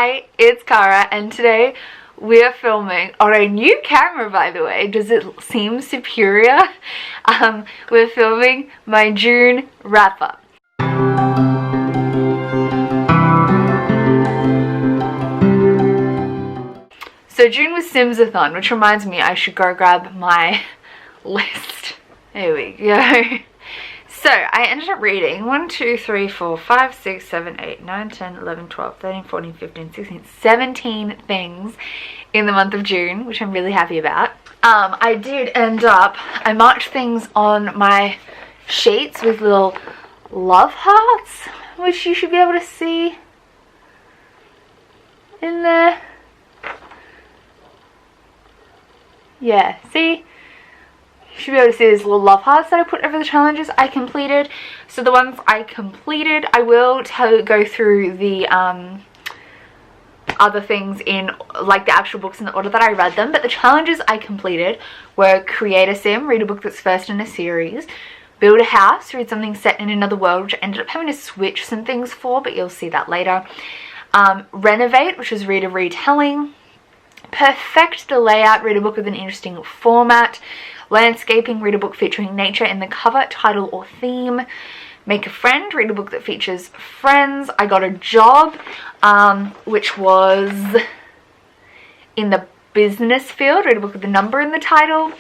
Hi, it's Cara, and today we're filming on a new camera, by the way. Does it seem superior? We're filming my June wrap-up. So June was Sims-A-Thon, which reminds me I should go grab my list. There we go. So I ended up reading 1, 2, 3, 4, 5, 6, 7, 8, 9, 10, 11, 12, 13, 14, 15, 16, 17 things in the month of June, which I'm really happy about. I did end up, I marked things on my sheets with little love hearts, which you should be able to see in there. Yeah, see? You should be able to see these little love hearts that I put over the challenges I completed. So the ones I completed, I will go through the other things in like the actual books in the order that I read them. But the challenges I completed were create a sim, read a book that's first in a series, build a house, read something set in another world, which I ended up having to switch some things for, but you'll see that later. Renovate, which is read a retelling. Perfect the layout, read a book with an interesting format. Landscaping, read a book featuring nature in the cover, title or theme. Make a friend, read a book that features friends. I got a job, which was in the business field, read a book with a number in the title.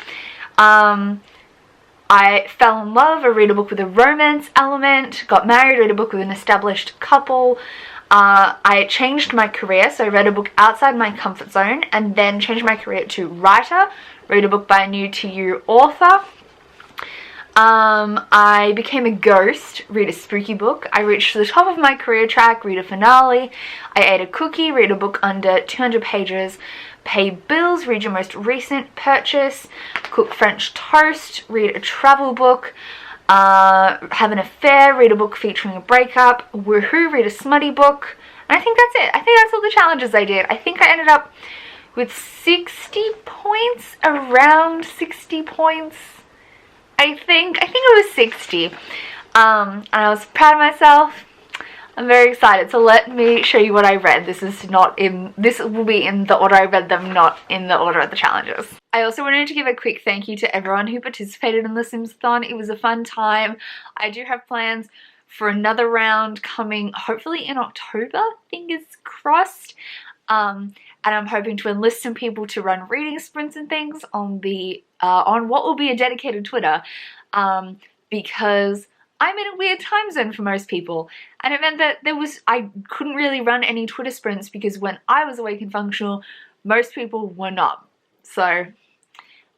I fell in love, I read a book with a romance element. Got married, read a book with an established couple. I changed my career, so I read a book outside my comfort zone and then changed my career to writer. Read a book by a new to you author. I became a ghost, read a spooky book. I reached the top of my career track, read a finale. I ate a cookie, read a book under 200 pages. Pay bills, read your most recent purchase. Cook French toast, read a travel book. Have an affair, read a book featuring a breakup. Woohoo, read a smutty book. And I think that's it. I think that's all the challenges I did. I think I ended up with 60 points, around 60 points, I think it was 60, and I was proud of myself. I'm very excited, so let me show you what I read. This will be in the order I read them, not in the order of the challenges. I also wanted to give a quick thank you to everyone who participated in the Sims-A-Thon. It was a fun time. I do have plans for another round coming hopefully in October, fingers crossed. And I'm hoping to enlist some people to run reading sprints and things on what will be a dedicated Twitter, because I'm in a weird time zone for most people, and it meant that I couldn't really run any Twitter sprints because when I was awake and functional, most people were not. So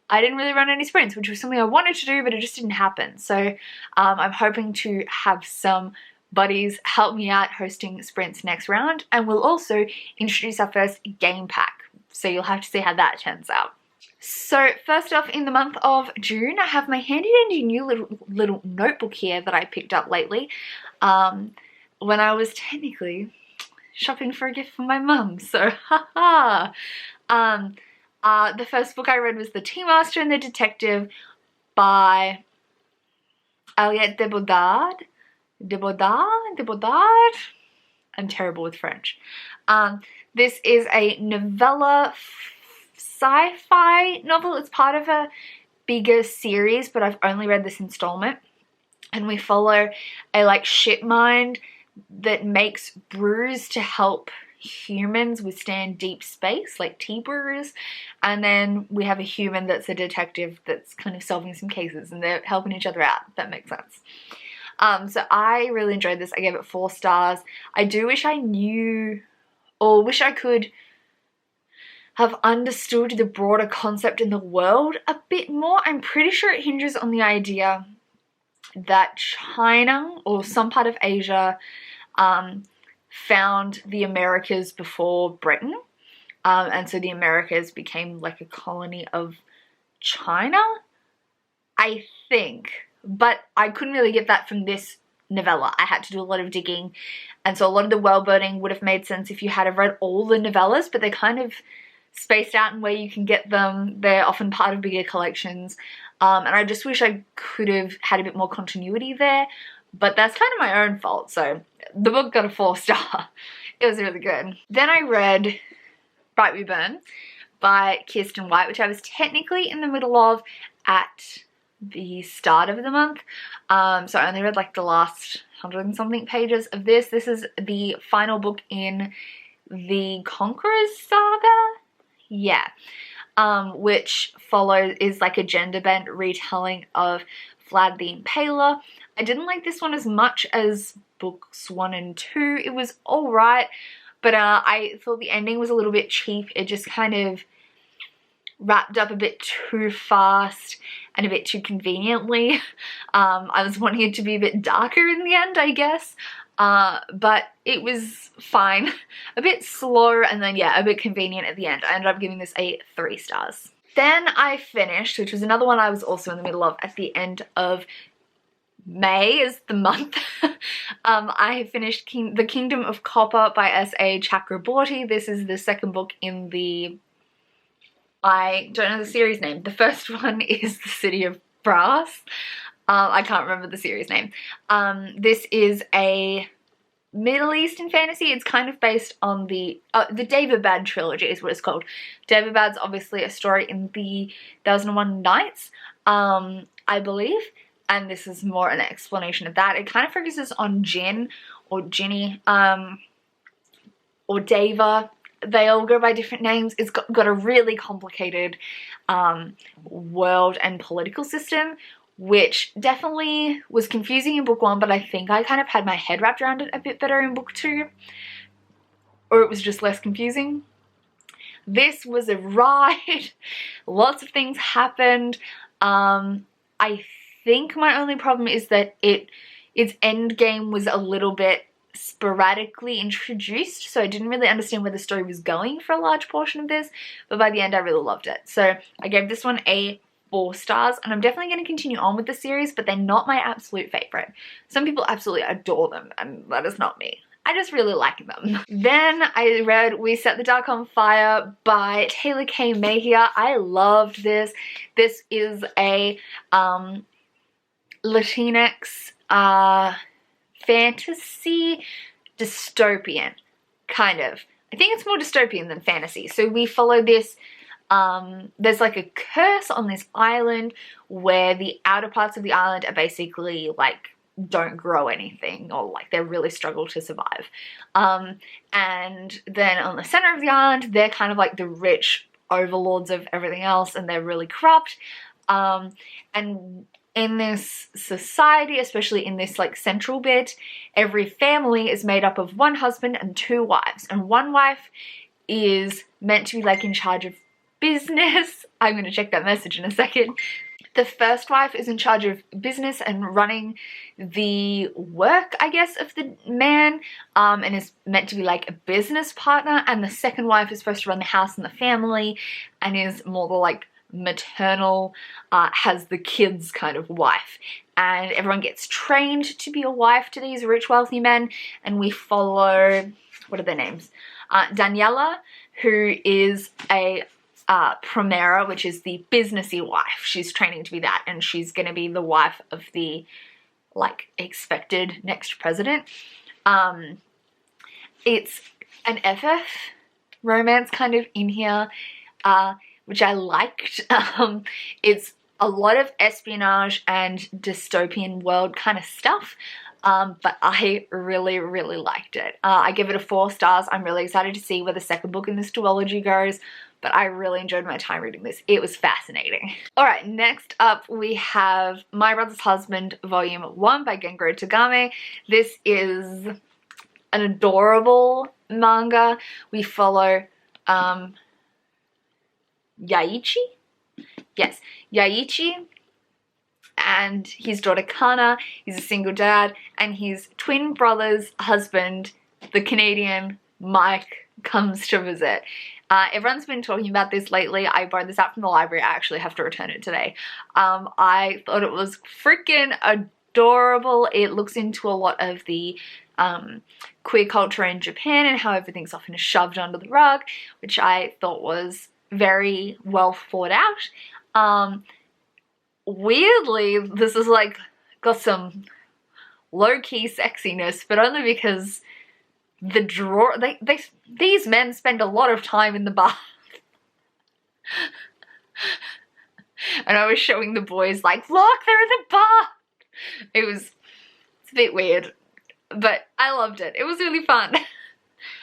I didn't really run any sprints, which was something I wanted to do, but it just didn't happen. So I'm hoping to have some buddies help me out hosting sprints next round, and we'll also introduce our first game pack, so you'll have to see how that turns out. So first off, in the month of June, I have my handy dandy new little notebook here that I picked up lately when I was technically shopping for a gift for my mum, so haha. The first book I read was The Tea Master and the Detective by Aliette de Bodard. I'm terrible with French. This is a novella sci-fi novel. It's part of a bigger series, but I've only read this installment. And we follow a ship mind that makes brews to help humans withstand deep space, like tea brewers. And then we have a human that's a detective that's kind of solving some cases, and they're helping each other out, if that makes sense. So I really enjoyed this. I gave it 4 stars. I do wish I knew, or wish I could have understood the broader concept in the world a bit more. I'm pretty sure it hinges on the idea that China or some part of Asia found the Americas before Britain. And so the Americas became like a colony of China, I think. But I couldn't really get that from this novella. I had to do a lot of digging, and so a lot of the world building would have made sense if you had read all the novellas, but they're kind of spaced out in where you can get them. They're often part of bigger collections, and I just wish I could have had a bit more continuity there, but that's kind of my own fault. So the book got a 4-star. It was really good. Then I read Bright We Burn by Kirsten White, which I was technically in the middle of at the start of the month. So I only read like the last 100 and something pages of this. This is the final book in the Conqueror's saga? Yeah. Which is like a gender-bent retelling of Vlad the Impaler. I didn't like this one as much as books 1 and 2. It was alright, but I thought the ending was a little bit cheap. It just kind of wrapped up a bit too fast and a bit too conveniently. I was wanting it to be a bit darker in the end, I guess. But it was fine. A bit slow and then, yeah, a bit convenient at the end. I ended up giving this a 3 stars. Then I finished, which was another one I was also in the middle of at the end of May is the month. I finished The Kingdom of Copper by S.A. Chakraborty. This is the second book in the... I don't know the series name. The first one is The City of Brass. I can't remember the series name. This is a Middle Eastern fantasy. It's kind of based on the Daevabad trilogy is what it's called. Daevabad's obviously a story in the 1001 Nights, I believe. And this is more an explanation of that. It kind of focuses on Jinn or Ginny or Deva. They all go by different names. It's got a really complicated world and political system, which definitely was confusing in book 1, but I think I kind of had my head wrapped around it a bit better in book 2. Or it was just less confusing. This was a ride. Lots of things happened. I think my only problem is that its end game was a little bit sporadically introduced, so I didn't really understand where the story was going for a large portion of this, but by the end I really loved it. So I gave this one a 4 stars, and I'm definitely going to continue on with the series, but they're not my absolute favorite. Some people absolutely adore them, and that is not me. I just really like them. Then I read We Set the Dark on Fire by Taylor K. Mejia. I loved this. This is a Latinx fantasy dystopian, kind of. I think it's more dystopian than fantasy. So we follow this, there's like a curse on this island where the outer parts of the island are basically like don't grow anything, or like they really struggle to survive. And then on the center of the island, they're kind of like the rich overlords of everything else, and they're really corrupt. And in this society, especially in this like central bit, every family is made up of 1 husband and 2 wives, and 1 wife is meant to be like in charge of business. I'm going to check that message in a second. The first wife is in charge of business and running the work, I guess, of the man, and is meant to be like a business partner, and the second wife is supposed to run the house and the family and is more the like maternal, has the kids kind of wife, and everyone gets trained to be a wife to these rich wealthy men. And we follow, what are their names, Daniela, who is a Primera, which is the businessy wife. She's training to be that, and she's going to be the wife of the like expected next president. It's an FF romance kind of in here, which I liked. It's a lot of espionage and dystopian world kind of stuff, but I really, really liked it. I give it a 4 stars. I'm really excited to see where the second book in this duology goes, but I really enjoyed my time reading this. It was fascinating. Alright, next up we have My Brother's Husband Volume 1 by Gengoro Tagame. This is an adorable manga. We follow Yaichi? Yes, Yaichi and his daughter Kana. He's a single dad, and his twin brother's husband, the Canadian Mike, comes to visit. Everyone's been talking about this lately. I borrowed this out from the library. I actually have to return it today. I thought it was freaking adorable. It looks into a lot of the queer culture in Japan and how everything's often shoved under the rug, which I thought was very well thought out. Weirdly, this is like got some low-key sexiness, but only because the drawer, these men spend a lot of time in the bath. And I was showing the boys like, look, they're in the bath. It's a bit weird, but I loved it. It was really fun.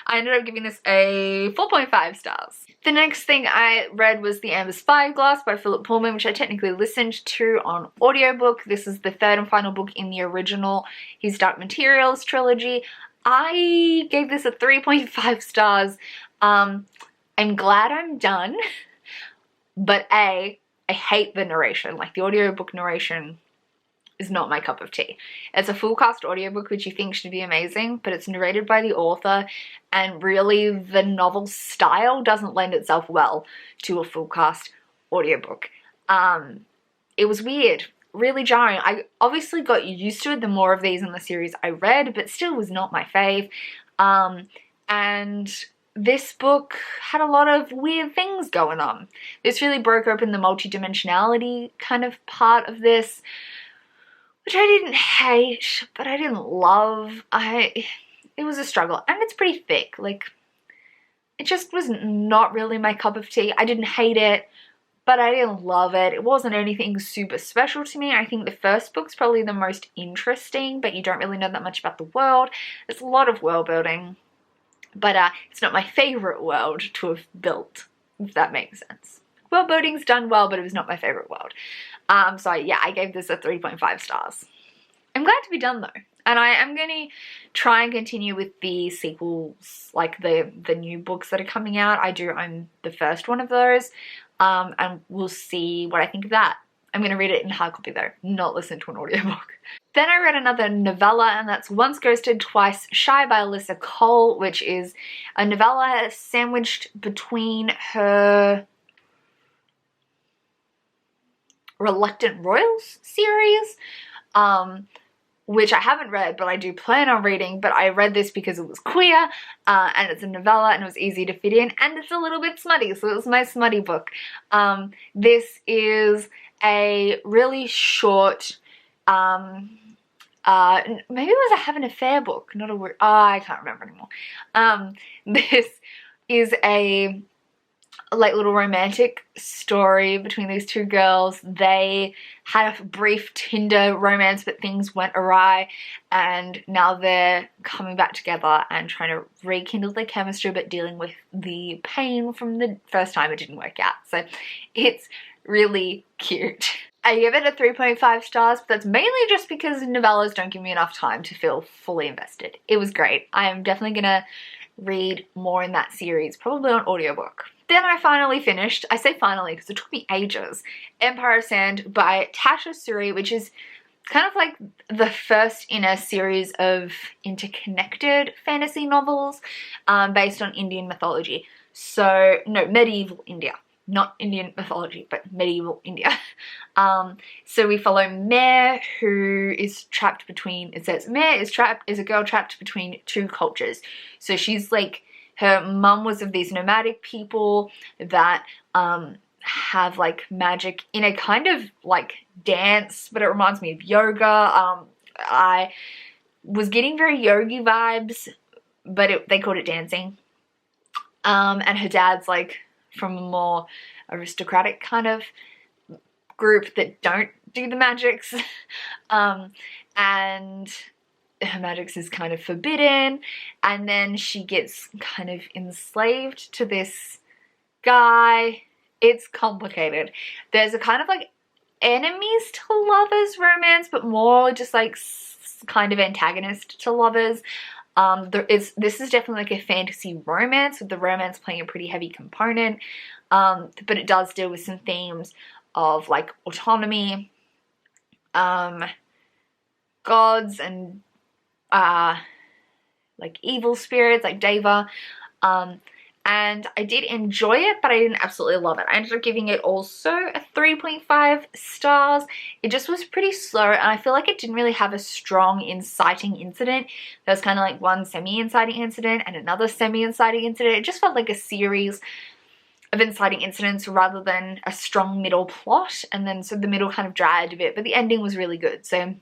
I ended up giving this a 4.5 stars. The next thing I read was The Amber Spyglass by Philip Pullman, which I technically listened to on audiobook. This is the third and final book in the original His Dark Materials trilogy. I gave this a 3.5 stars. I'm glad I'm done, but I hate the narration. Like, the audiobook narration is not my cup of tea. It's a full cast audiobook, which you think should be amazing, but it's narrated by the author, and really the novel style doesn't lend itself well to a full cast audiobook. It was weird, really jarring. I obviously got used to it the more of these in the series I read, but still was not my fave. And this book had a lot of weird things going on. This really broke open the multidimensionality kind of part of this, which I didn't hate, but I didn't love. It was a struggle, and it's pretty thick. Like, it just was not really my cup of tea. I didn't hate it, but I didn't love it. It wasn't anything super special to me. I think the first book's probably the most interesting, but you don't really know that much about the world. There's a lot of world building, but it's not my favorite world to have built, if that makes sense. World building's done well, but it was not my favorite world. So yeah, I gave this a 3.5 stars. I'm glad to be done though. And I am going to try and continue with the sequels, like the new books that are coming out. I'm the first one of those. And we'll see what I think of that. I'm going to read it in hard copy though, not listen to an audiobook. Then I read another novella, and that's Once Ghosted, Twice Shy by Alyssa Cole, which is a novella sandwiched between her Reluctant Royals series, which I haven't read, but I do plan on reading. But I read this because it was queer, and it's a novella, and it was easy to fit in, and it's a little bit smutty, so it was my smutty book. This is a really short, maybe it was a Have an Affair book, not a word. Oh, I can't remember anymore. This is a like little romantic story between these two girls. They had a brief Tinder romance, but things went awry, and now they're coming back together and trying to rekindle their chemistry, but dealing with the pain from the first time it didn't work out. So it's really cute. I give it a 3.5 stars, but that's mainly just because novellas don't give me enough time to feel fully invested. It was great. I am definitely gonna read more in that series, probably on audiobook. Then I finally finished, I say finally because it took me ages, Empire of Sand by Tasha Suri, which is kind of like the first in a series of interconnected fantasy novels based on Indian mythology. So, no, medieval India. Not Indian mythology, but medieval India. So we follow Mare, who is trapped between, it says, Mare is a girl trapped between two cultures. So she's like, her mum was of these nomadic people that have like magic in a kind of like dance, but it reminds me of yoga. I was getting very yogi vibes, but they called it dancing. And her dad's like from a more aristocratic kind of group that don't do the magics. And her magics is kind of forbidden, and then she gets kind of enslaved to this guy. It's complicated. There's a kind of like enemies to lovers romance, but more just like kind of antagonist to lovers. This is definitely like a fantasy romance, with the romance playing a pretty heavy component, but it does deal with some themes of like autonomy, gods, and like evil spirits like Deva, and I did enjoy it, but I didn't absolutely love it. I ended up giving it also a 3.5 stars. It just was pretty slow, and I feel like it didn't really have a strong inciting incident. There was kind of like one semi-inciting incident and another semi-inciting incident. It just felt like a series of inciting incidents rather than a strong middle plot, and then so the middle kind of dragged a bit, but the ending was really good. So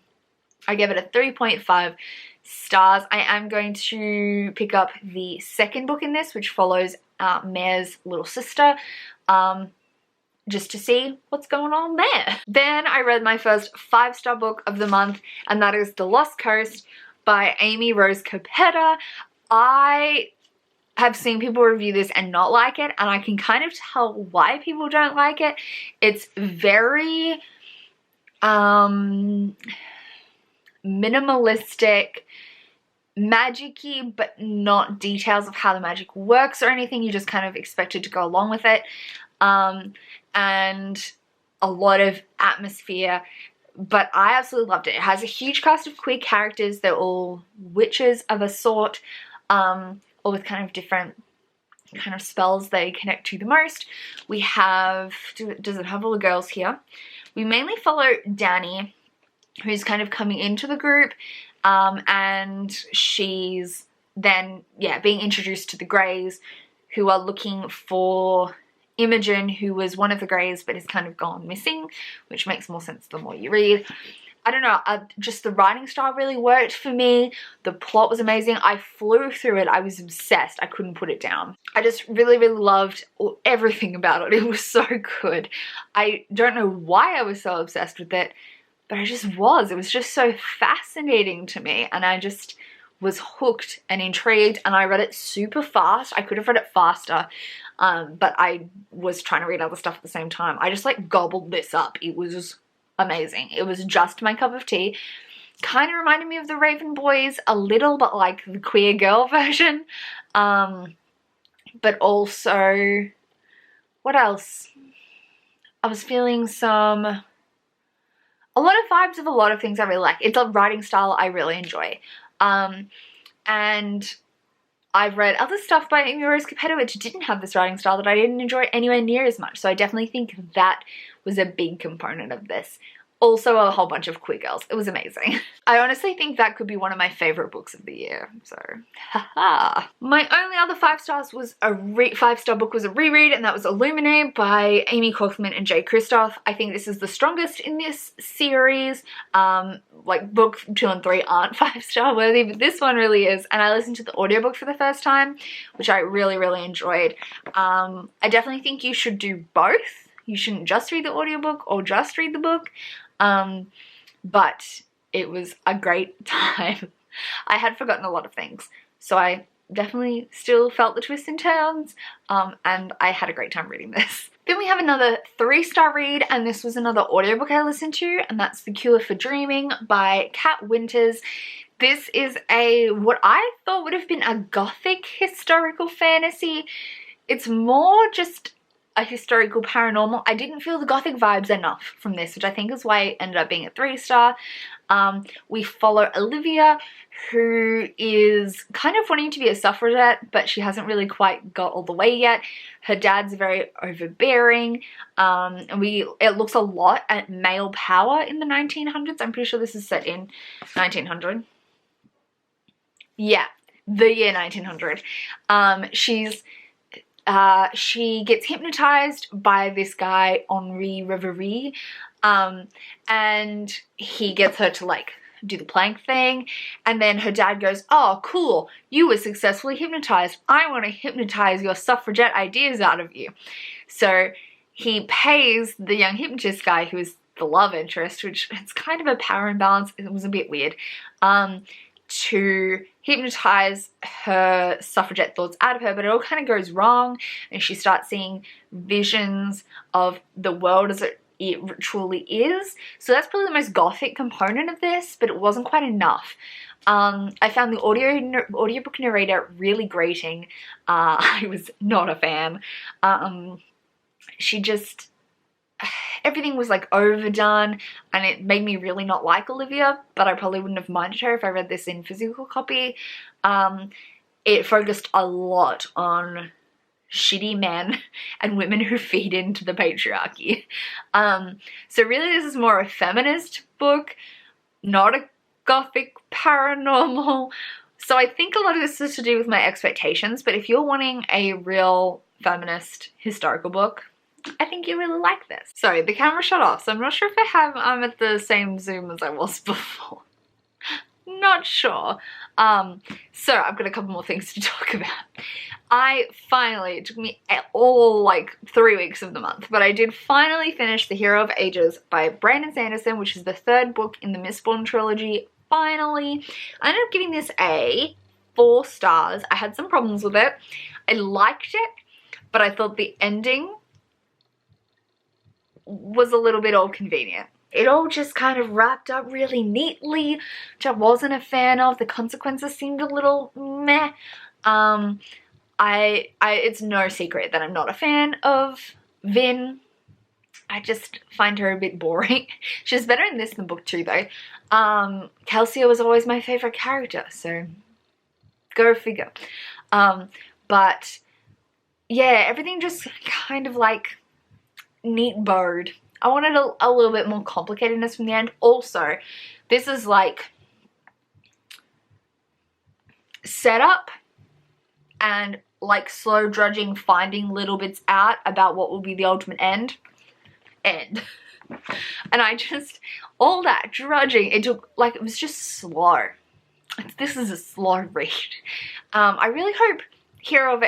I gave it a 3.5 stars. I am going to pick up the second book in this, which follows Mare's little sister, just to see what's going on there. Then I read my first 5-star book of the month, and that is The Lost Coast by Amy Rose Capetta. I have seen people review this and not like it, and I can kind of tell why people don't like it. It's very minimalistic, magic-y, but not details of how the magic works or anything. You just kind of expect it to go along with it. And a lot of atmosphere, but I absolutely loved it. It has a huge cast of queer characters. They're all witches of a sort, all with kind of different kind of spells they connect to the most. We have, does it have all the girls here? We mainly follow Danny, who's kind of coming into the group, and she's then, yeah, being introduced to the Greys, who are looking for Imogen, who was one of the Greys but has kind of gone missing, which makes more sense the more you read. I don't know, just the writing style really worked for me. The plot was amazing. I flew through it. I was obsessed. I couldn't put it down. I just really, really loved everything about it. It was so good. I don't know why I was so obsessed with it, but I just was. It was just so fascinating to me, and I just was hooked and intrigued, and I read it super fast. I could have read it faster, but I was trying to read other stuff at the same time. I just like gobbled this up. It was amazing. It was just my cup of tea. Kind of reminded me of the Raven Boys a little, but like the queer girl version. But also, what else? I was feeling a lot of vibes of a lot of things I really like. It's a writing style I really enjoy. And I've read other stuff by Amy Rose Capetta which didn't have this writing style that I didn't enjoy anywhere near as much. So I definitely think that was a big component of this. Also a whole bunch of queer girls. It was amazing. I honestly think that could be one of my favorite books of the year. So, haha. My only other 5 stars was a 5-star book was a reread, and that was Illuminate by Amy Kaufman and Jay Kristoff. I think this is the strongest in this series. Like book 2 and 3 aren't 5-star worthy, but this one really is. And I listened to the audiobook for the first time, which I really, really enjoyed. I definitely think you should do both. You shouldn't just read the audiobook or just read the book. But it was a great time. I had forgotten a lot of things, so I definitely still felt the twists and turns, and I had a great time reading this. Then we have another 3-star read, and this was another audiobook I listened to, and that's The Cure for Dreaming by Kat Winters. This is what I thought would have been a gothic historical fantasy. It's more just a historical paranormal. I didn't feel the gothic vibes enough from this, which I think is why it ended up being a 3-star. We follow Olivia, who is kind of wanting to be a suffragette, but she hasn't really quite got all the way yet. Her dad's very overbearing, and it looks a lot at male power in the 1900s. I'm pretty sure this is set in 1900. Yeah, the year 1900. She gets hypnotized by this guy, Henri Reverie, and he gets her to like do the plank thing, and then her dad goes, "Oh, cool, you were successfully hypnotized. I want to hypnotize your suffragette ideas out of you." So he pays the young hypnotist guy, who is the love interest, which it's kind of a power imbalance. It was a bit weird, to hypnotize her suffragette thoughts out of her, but it all kind of goes wrong, and she starts seeing visions of the world as it truly is. So that's probably the most gothic component of this, but it wasn't quite enough. I found the audiobook narrator really grating. I was not a fan. She just, everything was like overdone, and it made me really not like Olivia, but I probably wouldn't have minded her if I read this in physical copy. It focused a lot on shitty men and women who feed into the patriarchy. So really this is more a feminist book, not a gothic paranormal. So I think a lot of this is to do with my expectations, but if you're wanting a real feminist historical book, I think you really like this. Sorry, the camera shut off, so I'm not sure if I'm at the same zoom as I was before. Not sure. So I've got a couple more things to talk about. It took me all like 3 weeks of the month, but I did finally finish The Hero of Ages by Brandon Sanderson, which is the 3rd book in the Mistborn trilogy. Finally, I ended up giving this a 4 stars. I had some problems with it. I liked it, but I thought the ending was a little bit all convenient. It all just kind of wrapped up really neatly, which I wasn't a fan of. The consequences seemed a little meh. It's no secret that I'm not a fan of Vin. I just find her a bit boring. She's better in this than book 2 though. Kelsia was always my favorite character, so go figure. But yeah, everything just kind of like neat bowed. I wanted a little bit more complicatedness from the end. Also, this is like setup and like slow drudging, finding little bits out about what will be the ultimate end. And I just, all that drudging, it was just slow. This is a slow read. I really hope Hero of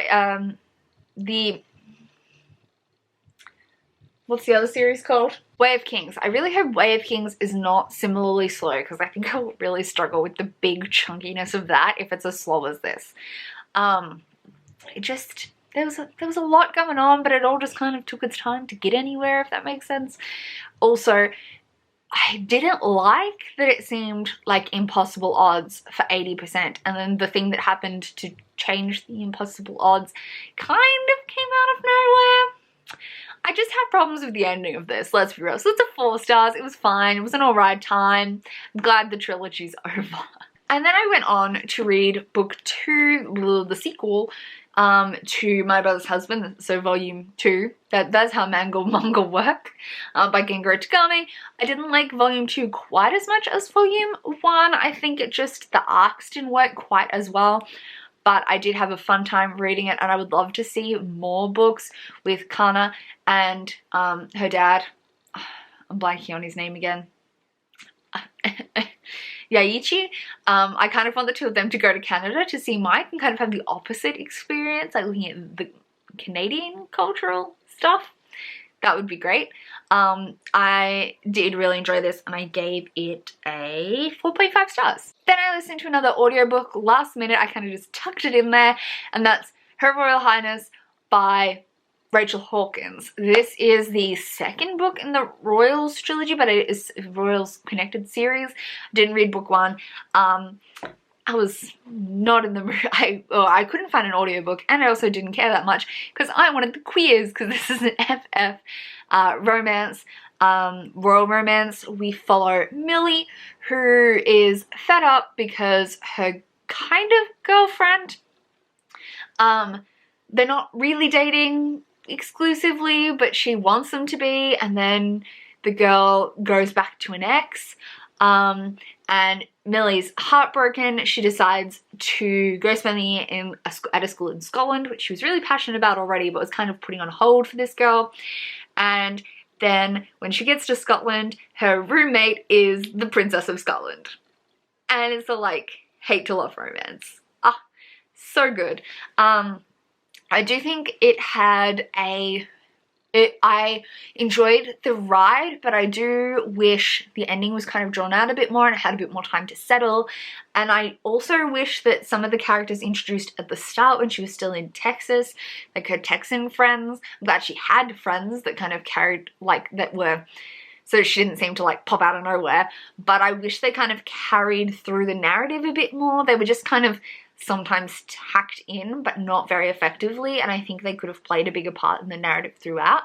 what's the other series called? Way of Kings. I really hope Way of Kings is not similarly slow, because I think I'll really struggle with the big chunkiness of that if it's as slow as this. There was a lot going on, but it all just kind of took its time to get anywhere, if that makes sense. Also, I didn't like that it seemed like impossible odds for 80%, and then the thing that happened to change the impossible odds kind of came out of nowhere. I just have problems with the ending of this, let's be real. So it's a 4 stars, it was fine, it was an alright time. I'm glad the trilogy's over. And then I went on to read book 2, the sequel, to My Brother's Husband, so volume 2. That's how manga work, by Gengaro Tagami. I didn't like volume 2 quite as much as volume 1. I think the arcs didn't work quite as well. But I did have a fun time reading it, and I would love to see more books with Kana and her dad. I'm blanking on his name again. Yaichi. I kind of want the 2 of them to go to Canada to see Mike and kind of have the opposite experience, like looking at the Canadian cultural stuff. That would be great. I did really enjoy this, and I gave it a 4.5 stars. Then I listened to another audiobook last minute. I kind of just tucked it in there, and that's Her Royal Highness by Rachel Hawkins. This is the 2nd book in the Royals trilogy, but it is Royals Connected series. Didn't read book 1. I was not in the mood. I couldn't find an audiobook, and I also didn't care that much because I wanted the queers, because this is an FF romance, royal romance. We follow Millie, who is fed up because her kind of girlfriend, they're not really dating exclusively, but she wants them to be, and then the girl goes back to an ex, and Millie's heartbroken. She decides to go spend the year at a school in Scotland, which she was really passionate about already, but was kind of putting on hold for this girl. And then when she gets to Scotland, her roommate is the Princess of Scotland. And it's a like hate to love romance. Ah, so good. I do think it had I enjoyed the ride, but I do wish the ending was kind of drawn out a bit more and it had a bit more time to settle. And I also wish that some of the characters introduced at the start when she was still in Texas, like her Texan friends, I'm glad she had friends that kind of carried, like, that were, so she didn't seem to like pop out of nowhere, but I wish they kind of carried through the narrative a bit more. They were just kind of sometimes tacked in, but not very effectively, and I think they could have played a bigger part in the narrative throughout.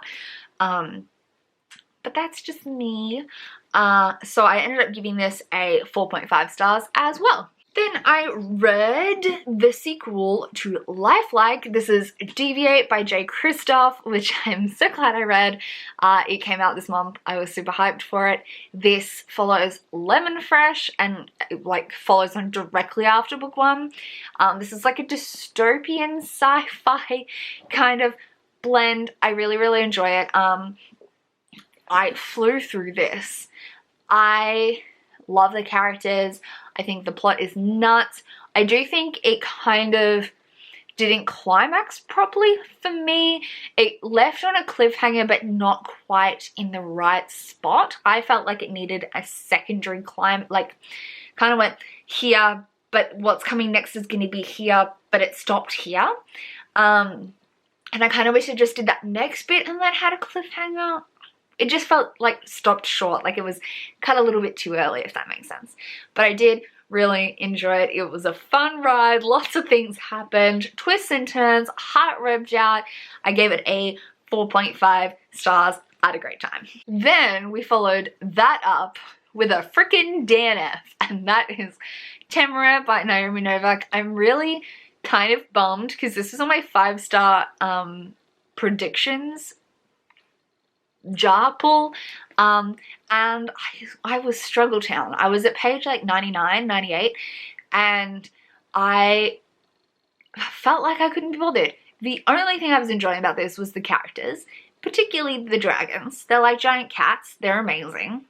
But that's just me. So I ended up giving this a 4.5 stars as well. Then I read the sequel to Lifelike. This is Deviate by Jay Kristoff, which I'm so glad I read. It came out this month. I was super hyped for it. This follows Lemon Fresh and like follows on directly after book 1. This is like a dystopian sci-fi kind of blend. I really, really enjoy it. I flew through this. I Love the characters. I think the plot is nuts. I do think it kind of didn't climax properly for me. It left on a cliffhanger, but not quite in the right spot. I felt like it needed a secondary climb, like kind of went here, but what's coming next is going to be here, but it stopped here. And I kind of wish it just did that next bit and then had a cliffhanger. It just felt like stopped short, like it was cut a little bit too early, if that makes sense. But I did really enjoy it. It was a fun ride. Lots of things happened. Twists and turns. Heart revved out. I gave it a 4.5 stars. I had a great time. Then we followed that up with a freaking DNF, and that is Temera by Naomi Novak. I'm really kind of bummed because this was on my 5-star predictions jar pull, and I was struggle town. I was at page like 99, 98, and I felt like I couldn't be bothered. The only thing I was enjoying about this was the characters, particularly the dragons. They're like giant cats. They're amazing.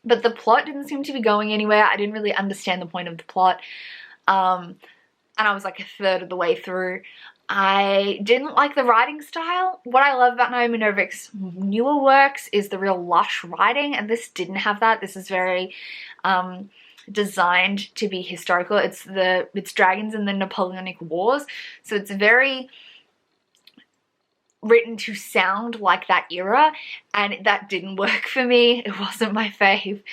But the plot didn't seem to be going anywhere. I didn't really understand the point of the plot. And I was like a third of the way through. I didn't like the writing style. What I love about Naomi Novak's newer works is the real lush writing, and this didn't have that. This is very designed to be historical. It's dragons in the Napoleonic Wars, so it's very written to sound like that era, and that didn't work for me. It wasn't my fave.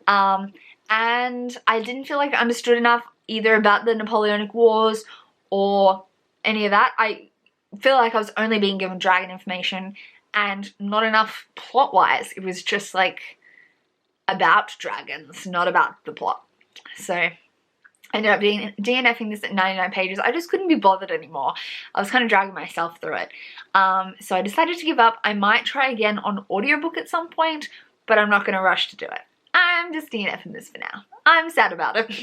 And I didn't feel like I understood enough either about the Napoleonic Wars or any of that. I feel like I was only being given dragon information and not enough plot-wise. It was just like about dragons, not about the plot. So I ended up DNFing this at 99 pages. I just couldn't be bothered anymore. I was kind of dragging myself through it. So I decided to give up. I might try again on audiobook at some point, but I'm not going to rush to do it. I'm just DNFing this for now. I'm sad about it.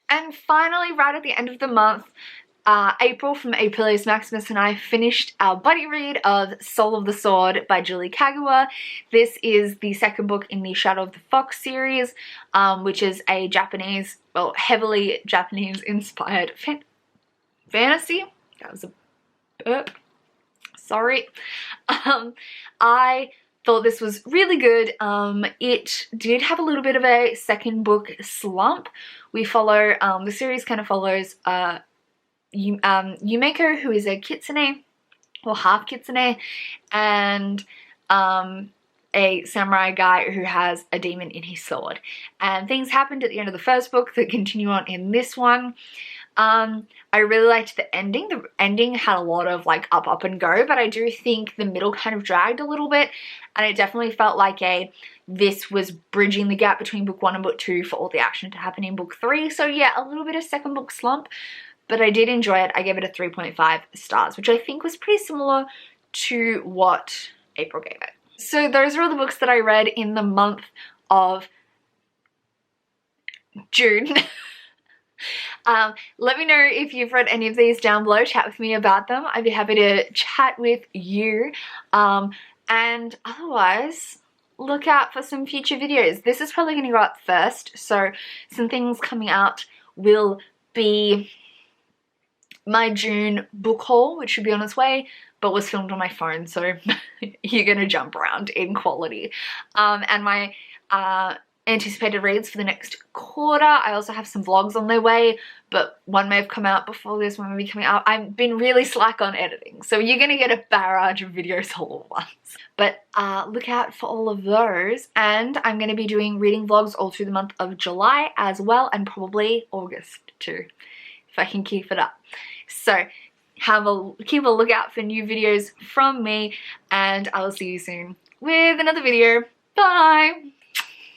And finally, right at the end of the month, April from Aprilius Maximus and I finished our buddy read of Soul of the Sword by Julie Kagawa. This is the second book in the Shadow of the Fox series, which is a Japanese, well, heavily Japanese inspired fantasy. That was a burp. Sorry. I thought this was really good. It did have a little bit of a second book slump. We follow, the series kind of follows Yumeko, who is a kitsune, or half kitsune, and a samurai guy who has a demon in his sword. And things happened at the end of the first book that continue on in this one. I really liked the ending. The ending had a lot of like up and go, but I do think the middle kind of dragged a little bit, and it definitely felt like this was bridging the gap between book 1 and book 2 for all the action to happen in book 3. So yeah, a little bit of second book slump, but I did enjoy it. I gave it a 3.5 stars, which I think was pretty similar to what April gave it. So those are all the books that I read in the month of June. Let me know if you've read any of these down below. Chat with me about them. I'd be happy to chat with you. And otherwise, look out for some future videos. This is probably going to go up first, so some things coming out will be my June book haul, which should be on its way, but was filmed on my phone, so you're gonna jump around in quality. And my anticipated reads for the next quarter. I also have some vlogs on their way, but one may have come out before this, one may be coming out. I've been really slack on editing, so you're gonna get a barrage of videos all at once. But look out for all of those, and I'm gonna be doing reading vlogs all through the month of July as well, and probably August too, if I can keep it up. So keep a lookout for new videos from me, and I will see you soon with another video. Bye!